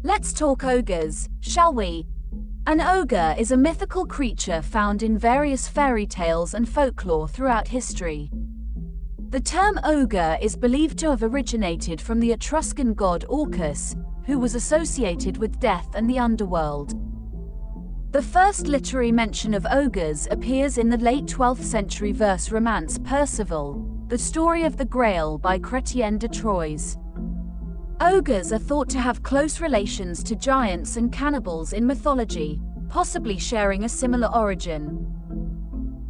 Let's talk ogres, shall we? An ogre is a mythical creature found in various fairy tales and folklore throughout history. The term ogre is believed to have originated from the Etruscan god Orcus, who was associated with death and the underworld. The first literary mention of ogres appears in the late 12th century verse romance Percival, the story of the Grail by Chrétien de Troyes. Ogres are thought to have close relations to giants and cannibals in mythology, possibly sharing a similar origin.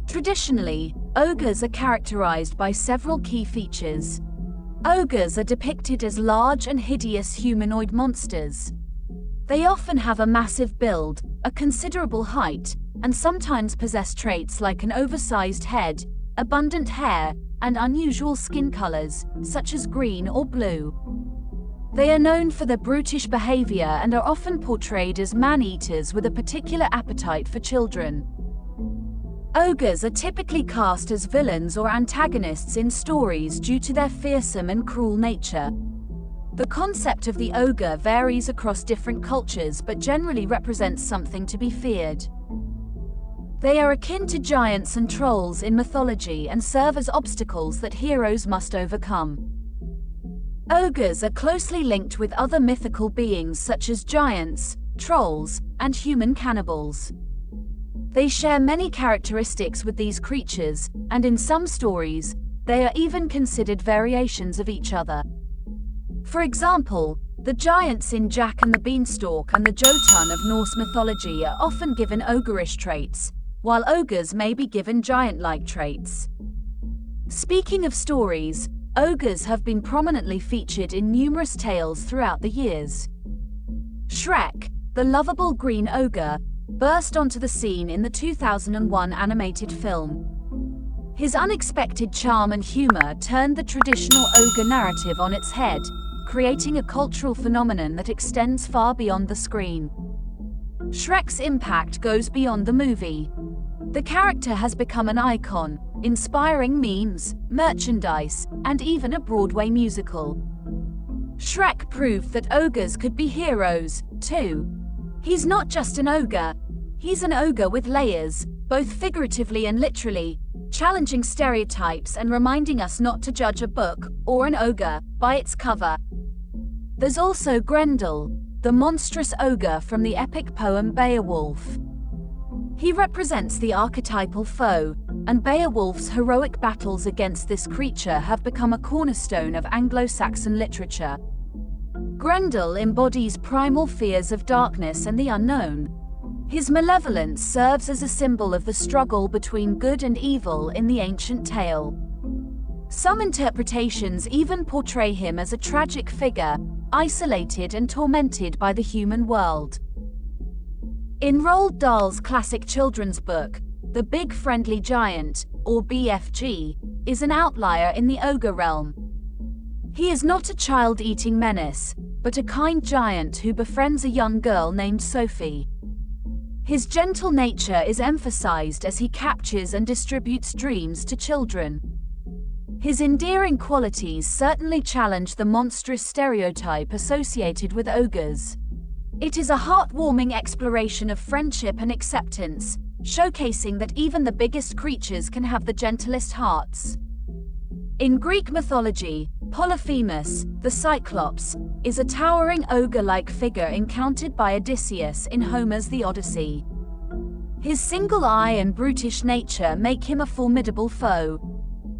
Traditionally, ogres are characterized by several key features. Ogres are depicted as large and hideous humanoid monsters. They often have a massive build, a considerable height, and sometimes possess traits like an oversized head, abundant hair, and unusual skin colors, such as green or blue. They are known for their brutish behavior and are often portrayed as man-eaters with a particular appetite for children. Ogres are typically cast as villains or antagonists in stories due to their fearsome and cruel nature. The concept of the ogre varies across different cultures but generally represents something to be feared. They are akin to giants and trolls in mythology and serve as obstacles that heroes must overcome. Ogres are closely linked with other mythical beings such as giants, trolls, and human cannibals. They share many characteristics with these creatures, and in some stories, they are even considered variations of each other. For example, the giants in Jack and the Beanstalk and the Jotun of Norse mythology are often given ogreish traits, while ogres may be given giant-like traits. Speaking of stories, ogres have been prominently featured in numerous tales throughout the years. Shrek, the lovable green ogre, burst onto the scene in the 2001 animated film. His unexpected charm and humor turned the traditional ogre narrative on its head, creating a cultural phenomenon that extends far beyond the screen. Shrek's impact goes beyond the movie. The character has become an icon, inspiring memes, merchandise, and even a Broadway musical. Shrek proved that ogres could be heroes, too. He's not just an ogre, he's an ogre with layers, both figuratively and literally, challenging stereotypes and reminding us not to judge a book, or an ogre, by its cover. There's also Grendel, the monstrous ogre from the epic poem Beowulf. He represents the archetypal foe, and Beowulf's heroic battles against this creature have become a cornerstone of Anglo-Saxon literature. Grendel embodies primal fears of darkness and the unknown. His malevolence serves as a symbol of the struggle between good and evil in the ancient tale. Some interpretations even portray him as a tragic figure, isolated and tormented by the human world. In Roald Dahl's classic children's book, The Big Friendly Giant, or BFG, is an outlier in the ogre realm. He is not a child-eating menace, but a kind giant who befriends a young girl named Sophie. His gentle nature is emphasized as he captures and distributes dreams to children. His endearing qualities certainly challenge the monstrous stereotype associated with ogres. It is a heartwarming exploration of friendship and acceptance, showcasing that even the biggest creatures can have the gentlest hearts. In Greek mythology, Polyphemus, the Cyclops, is a towering ogre-like figure encountered by Odysseus in Homer's The Odyssey. His single eye and brutish nature make him a formidable foe.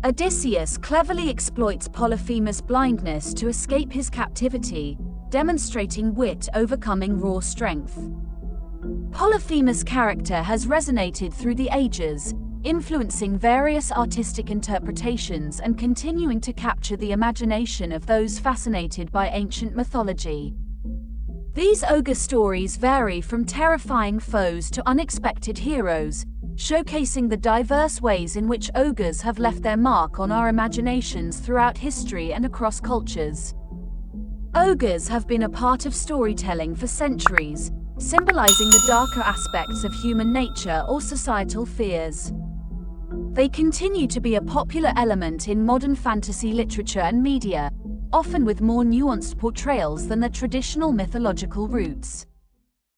Odysseus cleverly exploits Polyphemus' blindness to escape his captivity, demonstrating wit overcoming raw strength. Polyphemus' character has resonated through the ages, influencing various artistic interpretations and continuing to capture the imagination of those fascinated by ancient mythology. These ogre stories vary from terrifying foes to unexpected heroes, showcasing the diverse ways in which ogres have left their mark on our imaginations throughout history and across cultures. Ogres have been a part of storytelling for centuries, symbolizing the darker aspects of human nature or societal fears. They continue to be a popular element in modern fantasy literature and media, often with more nuanced portrayals than the traditional mythological roots.